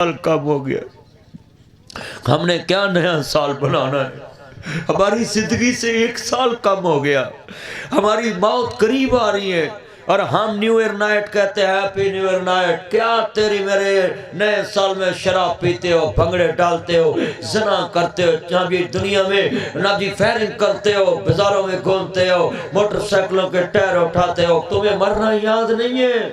سال کم ہو گیا، ہم نے کیا نیا سال بنانا ہے؟ ہماری زندگی سے 1 سال کم ہو گیا، ہماری موت قریب آ رہی ہے، اور ہم نیو ایئر نائٹ کہتے ہیں، ہیپی نیو ایئر نائٹ۔ کیا تیری میرے نئے سال میں شراب پیتے ہو، بھنگڑے ڈالتے ہو، زنا کرتے ہو، جہاں بھی دنیا میں نہ جی فیرنگ کرتے ہو، بازاروں میں گھومتے ہو، موٹر سائیکلوں کے ٹائر اٹھاتے ہو، تمہیں مرنا یاد نہیں ہے؟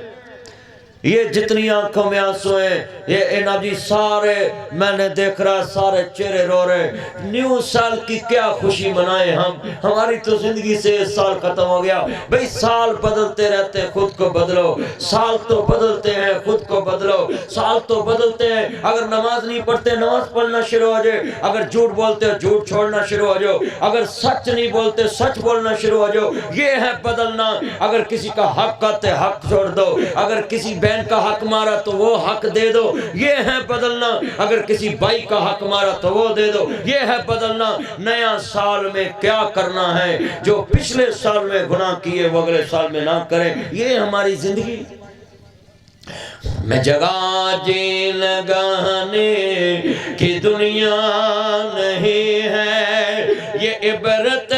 یہ جتنی آنکھوں میں آنسو ہیں، یہ جی سارے میں نے دیکھ رہا، سارے چہرے رو رہے۔ نیو سال کی کیا خوشی منائیں ہم؟ ہماری تو زندگی سے 1 سال ختم ہو گیا۔ بھئی سال بدلتے رہتے، خود کو بدلو۔ سال تو بدلتے ہیں، خود کو بدلو۔ سال تو بدلتے ہیں، اگر نماز نہیں پڑھتے نماز پڑھنا شروع ہو جائے، اگر جھوٹ بولتے ہو جھوٹ چھوڑنا شروع ہو جاؤ، اگر سچ نہیں بولتے سچ بولنا شروع ہو جاؤ۔ یہ ہے بدلنا۔ اگر کسی کا حق آتے حق چھوڑ دو، اگر کسی بہن کا حق مارا تو وہ حق دے دو، یہ ہے بدلنا۔ اگر کسی بھائی کا حق مارا تو وہ دے دو، یہ ہے بدلنا۔ نیا سال میں کیا کرنا ہے؟ جو پچھلے سال میں گناہ کیے وہ اگلے سال میں نہ کریں، یہ ہماری زندگی۔ میں جگہ جی لگانے کی دنیا نہیں ہے، یہ عبرت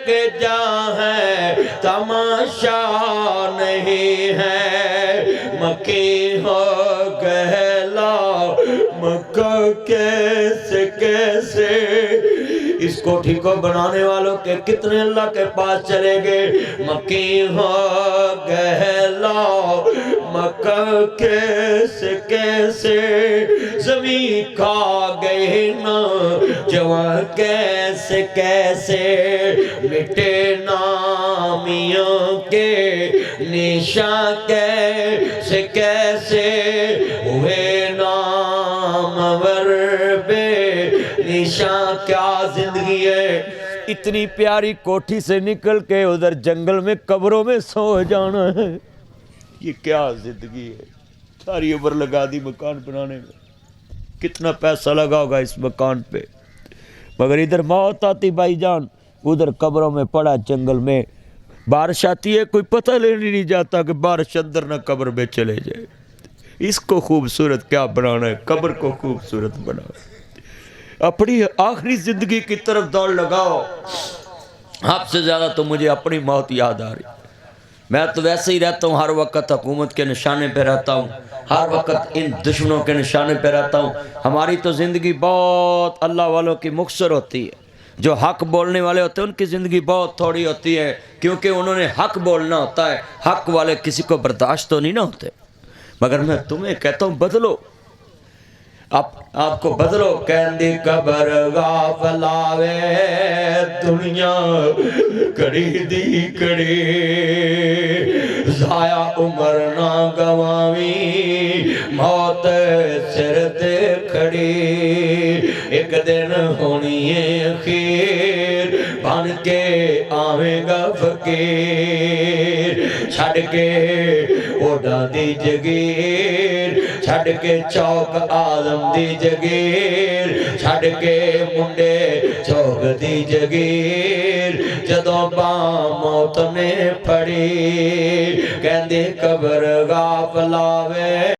کے جا ہے، تماشا نہیں ہے۔ مکی ہو گہلا مکہ کیسے کیسے، اس کوٹھی کو بنانے والوں کے کتنے اللہ کے پاس چلے گئے۔ مکی ہو گہلا مکہ کیسے کیسے، زمین کھا گئے نا جوان کیسے کیسے، مٹے نامیوں کے نشان کیسے کیسے، ہوئے نامور بے نشان۔ کیا زندگی ہے! اتنی پیاری کوٹھی سے نکل کے ادھر جنگل میں قبروں میں سو جانا ہے۔ یہ کیا زندگی ہے! ساری عمر لگا دی مکان بنانے میں، کتنا پیسہ لگا ہوگا اس مکان پہ، مگر ادھر موت آتی بھائی جان، ادھر قبروں میں پڑا جنگل میں۔ بارش آتی ہے کوئی پتہ لینے نہیں جاتا کہ بارش اندر نہ قبر میں چلے جائے۔ اس کو خوبصورت کیا بنانا ہے؟ قبر کو خوبصورت بنانا۔ اپنی آخری زندگی کی طرف دوڑ لگاؤ۔ آپ سے زیادہ تو مجھے اپنی موت یاد آ رہی، میں تو ویسے ہی رہتا ہوں، ہر وقت حکومت کے نشانے پہ رہتا ہوں، ہر وقت ان دشمنوں کے نشانے پہ رہتا ہوں۔ ہماری تو زندگی بہت اللہ والوں کی مختصر ہوتی ہے، جو حق بولنے والے ہوتے ہیں ان کی زندگی بہت تھوڑی ہوتی ہے، کیونکہ انہوں نے حق بولنا ہوتا ہے، حق والے کسی کو برداشت تو نہیں نہ ہوتے۔ مگر میں تمہیں کہتا ہوں بدلو، آپ کو بدلو۔ کہندی قبر غافلاوے دنیا کڑی دی کڑی، ضائع عمر نہ گواوی موت سر تے کھڑی، ایک دن ہونی ہے خیر بن کے آویں گا فقیر، چھڑ کے اوڈا دی جگیر، چھڑ کے چوک آدم دی جگیر، چھڑ کے منڈے چوک دی جگیر، جدوں باں موت نے پڑی، کہندے قبر غافلاوے